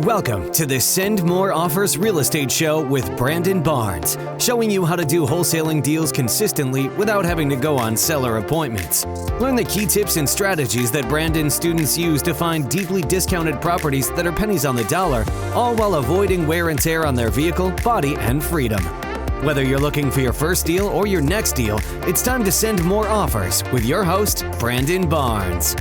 Welcome to the Send More Offers Real Estate Show with Brandon Barnes, showing you how to do wholesaling deals consistently without having to go on seller appointments. Learn the key tips and strategies that Brandon's students use to find deeply discounted properties that are pennies on the dollar, all while avoiding wear and tear on their vehicle, body, and freedom. Whether you're looking for your first deal or your next deal, it's time to send more offers with your host, Brandon Barnes.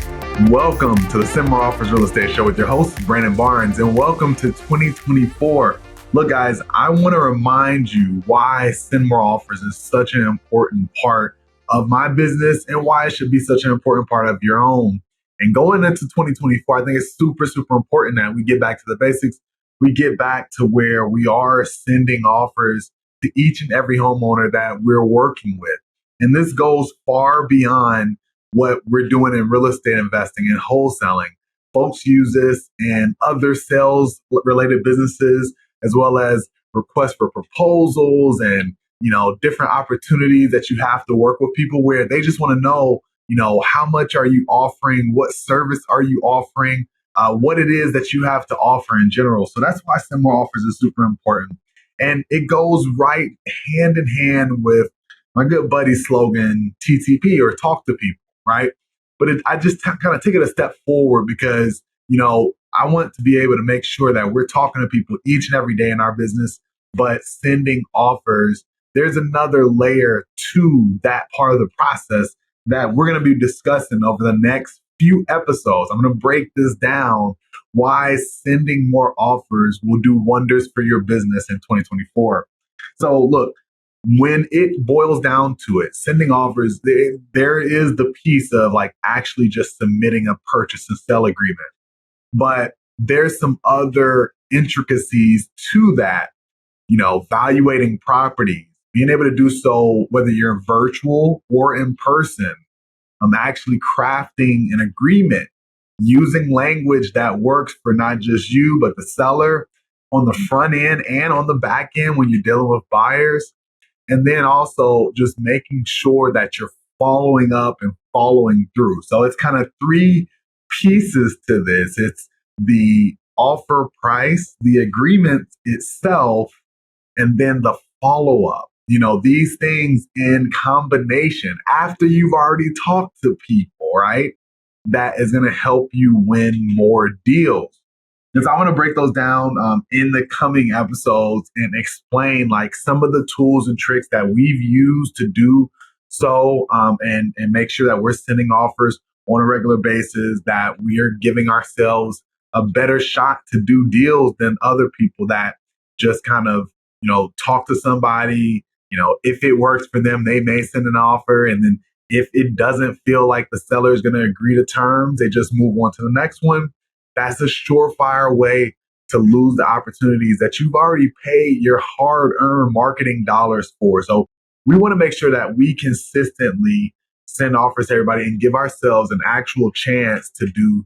Welcome to the Send More Offers Real Estate Show with your host, Brandon Barnes, and welcome to 2024. Look, guys, I want to remind you why Send More Offers is such an important part of my business and why it should be such an important part of your own. And going into 2024, I think it's super important that we get back to the basics. We get back to where we are sending offers to each and every homeowner that we're working with. And this goes far beyond what we're doing in real estate investing and wholesaling. Folks use this in other sales related businesses, as well as requests for proposals and, different opportunities that you have to work with people where they just want to know, how much are you offering? What service are you offering? What it is that you have to offer in general. So that's why Send More Offers is super important. And it goes right hand in hand with my good buddy's slogan, TTP, or talk to people. Right. But I just kind of take it a step forward because, I want to be able to make sure that we're talking to people each and every day in our business, but sending offers. There's another layer to that part of the process that we're going to be discussing over the next few episodes. I'm going to break this down, why sending more offers will do wonders for your business in 2024. So look, when it boils down to it, sending offers, there is the piece of actually just submitting a purchase and sell agreement. But there's some other intricacies to that, valuating properties, being able to do so whether you're virtual or in person. I'm actually crafting an agreement using language that works for not just you, but the seller on the front end and on the back end when you're dealing with buyers. And then also just making sure that you're following up and following through. So it's kind of three pieces to this. It's the offer price, the agreement itself, and then the follow-up. These things in combination after you've already talked to people, right? That is going to help you win more deals. And so I want to break those down in the coming episodes and explain some of the tools and tricks that we've used to do so and make sure that we're sending offers on a regular basis, that we are giving ourselves a better shot to do deals than other people that just kind of, talk to somebody, if it works for them, they may send an offer. And then if it doesn't feel like the seller is going to agree to terms, they just move on to the next one. That's a surefire way to lose the opportunities that you've already paid your hard-earned marketing dollars for. So we want to make sure that we consistently send offers to everybody and give ourselves an actual chance to do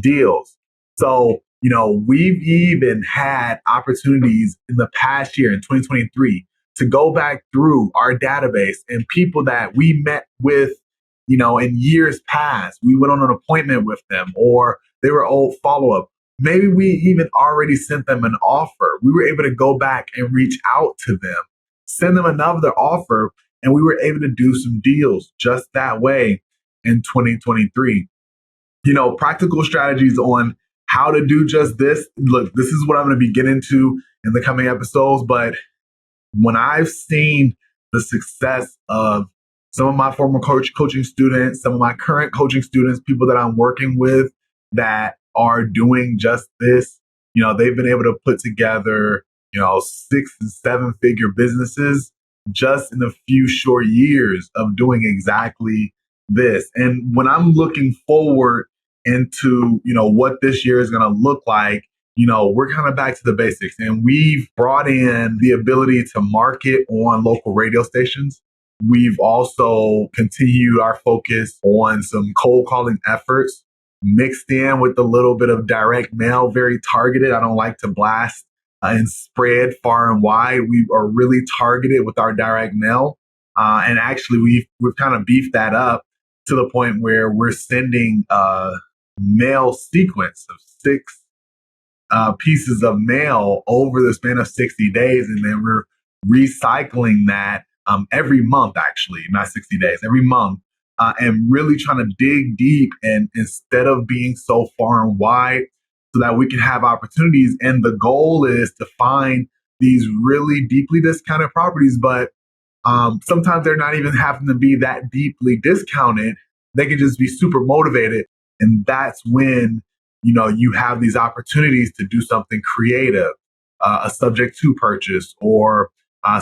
deals. So, we've even had opportunities in the past year in 2023 to go back through our database and people that we met with, in years past. We went on an appointment with them, or they were old follow-up. Maybe we even already sent them an offer. We were able to go back and reach out to them, send them another offer, and we were able to do some deals just that way in 2023. Practical strategies on how to do just this. Look, this is what I'm going to be getting into in the coming episodes, but when I've seen the success of some of my former coaching students, some of my current coaching students, people that I'm working with that are doing just this, they've been able to put together, 6 and 7 figure businesses just in a few short years of doing exactly this. And when I'm looking forward into, what this year is going to look like, we're kind of back to the basics, and we've brought in the ability to market on local radio stations. We've also continued our focus on some cold calling efforts mixed in with a little bit of direct mail, very targeted. I don't like to blast and spread far and wide. We are really targeted with our direct mail. And actually, we've kind of beefed that up to the point where we're sending a mail sequence of 6 pieces of mail over the span of 60 days. And then we're recycling that every month, actually, not 60 days, every month, and really trying to dig deep and instead of being so far and wide so that we can have opportunities. And the goal is to find these really deeply discounted properties, but sometimes they're not even having to be that deeply discounted. They can just be super motivated. And that's when, you have these opportunities to do something creative, a subject to purchase or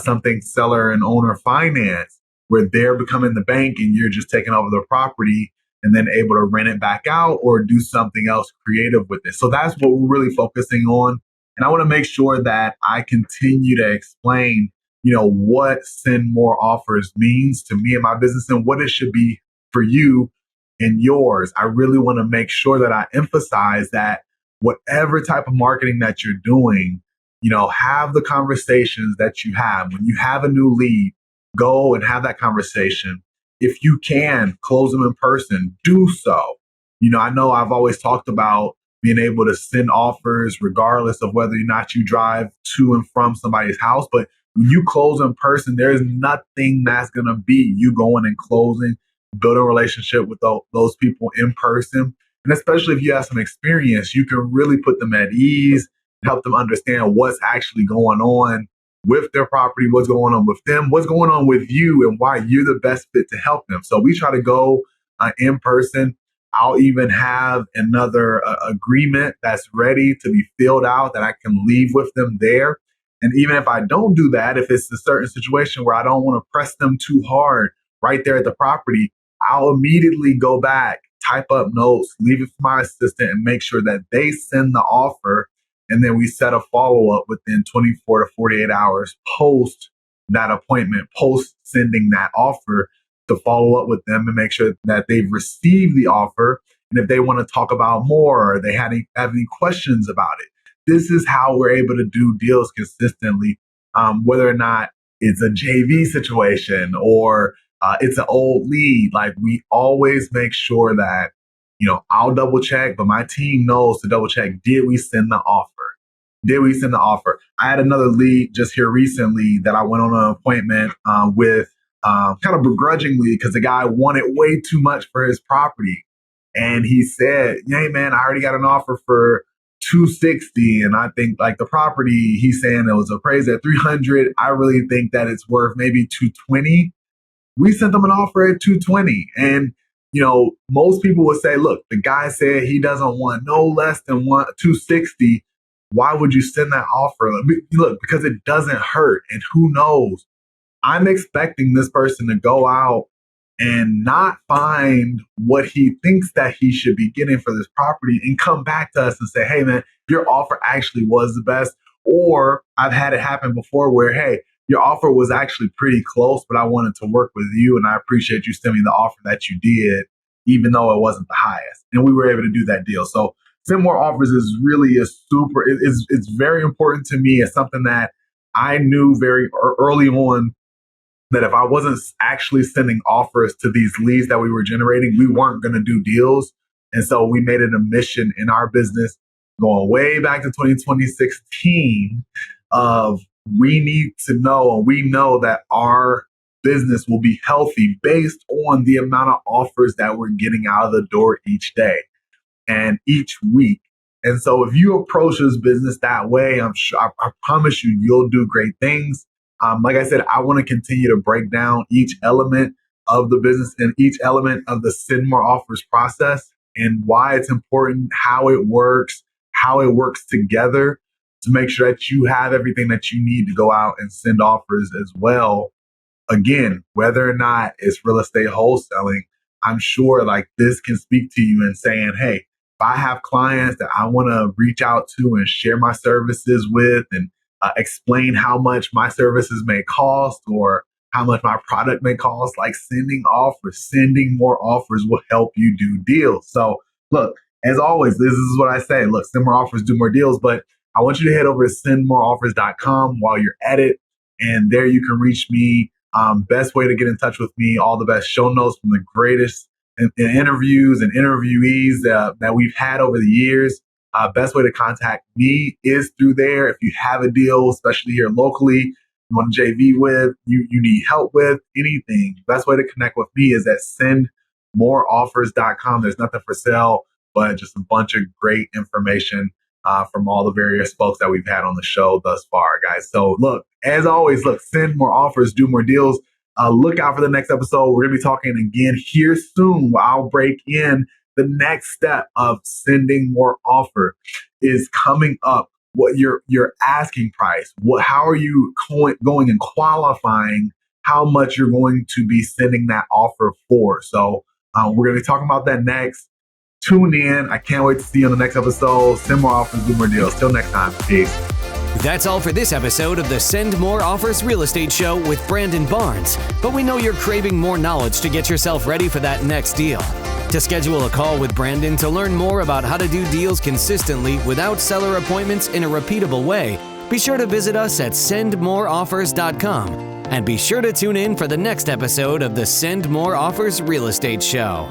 something seller and owner finance where they're becoming the bank and you're just taking over the property and then able to rent it back out or do something else creative with it. So that's what we're really focusing on. And I want to make sure that I continue to explain what send more offers means to me and my business and what it should be for you and yours. I really want to make sure that I emphasize that whatever type of marketing that you're doing, have the conversations that you have. When you have a new lead, go and have that conversation. If you can close them in person, do so. I know I've always talked about being able to send offers regardless of whether or not you drive to and from somebody's house, but when you close in person, there's nothing that's going to beat you going and closing, building a relationship with those people in person. And especially if you have some experience, you can really put them at ease, help them understand what's actually going on with their property, what's going on with them, what's going on with you, and why you're the best fit to help them. So we try to go in person. I'll even have another agreement that's ready to be filled out that I can leave with them there. And even if I don't do that, if it's a certain situation where I don't want to press them too hard right there at the property, I'll immediately go back, type up notes, leave it for my assistant, and make sure that they send the offer. And then we set a follow up within 24 to 48 hours post that appointment, post sending that offer to follow up with them and make sure that they've received the offer. And if they want to talk about more or they have any questions about it, this is how we're able to do deals consistently, whether or not it's a JV situation or it's an old lead. Like we always make sure that, I'll double check, but my team knows to double check. Did we send the offer? Did we send the offer? I had another lead just here recently that I went on an appointment with kind of begrudgingly because the guy wanted way too much for his property. And he said, hey, man, I already got an offer for 260. And I think like the property, he's saying it was appraised at 300. I really think that it's worth maybe 220. We sent them an offer at 220. And, most people would say, look, the guy said he doesn't want no less than 260. Why would you send that offer? Look, because it doesn't hurt. And who knows? I'm expecting this person to go out and not find what he thinks that he should be getting for this property and come back to us and say, hey, man, your offer actually was the best. Or I've had it happen before where, hey, your offer was actually pretty close, but I wanted to work with you and I appreciate you sending the offer that you did, even though it wasn't the highest. And we were able to do that deal. So send more offers is really it's very important to me. It's something that I knew very early on that if I wasn't actually sending offers to these leads that we were generating, we weren't going to do deals. And so we made it a mission in our business going way back to 2016 of we need to know, and we know that our business will be healthy based on the amount of offers that we're getting out of the door each day and each week. And so if you approach this business that way, I'm sure, I promise you, you'll do great things. Like I said, I want to continue to break down each element of the business and each element of the send more offers process and why it's important, how it works together to make sure that you have everything that you need to go out and send offers as well. Again, whether or not it's real estate wholesaling, I'm sure like this can speak to you and saying, hey, if I have clients that I want to reach out to and share my services with and explain how much my services may cost or how much my product may cost, like sending more offers will help you do deals. So look, as always, this is what I say. Look, send more offers, do more deals. But I want you to head over to sendmoreoffers.com while you're at it. And there you can reach me. Best way to get in touch with me, all the best show notes from the greatest interviews and interviewees that we've had over the years. Best way to contact me is through there. If you have a deal, especially here locally, you want to JV with, you need help with anything, best way to connect with me is at sendmoreoffers.com. There's nothing for sale, but just a bunch of great information from all the various folks that we've had on the show thus far, guys. So look, as always, send more offers, do more deals. Look out for the next episode. We're going to be talking again here soon. I'll break in the next step of sending more offer is coming up. What your asking price? How are you going and qualifying how much you're going to be sending that offer for? So we're going to be talking about that next. Tune in. I can't wait to see you on the next episode. Send more offers, do more deals. Till next time. Peace. That's all for this episode of the Send More Offers Real Estate Show with Brandon Barnes. But we know you're craving more knowledge to get yourself ready for that next deal. To schedule a call with Brandon to learn more about how to do deals consistently without seller appointments in a repeatable way, be sure to visit us at sendmoreoffers.com. And be sure to tune in for the next episode of the Send More Offers Real Estate Show.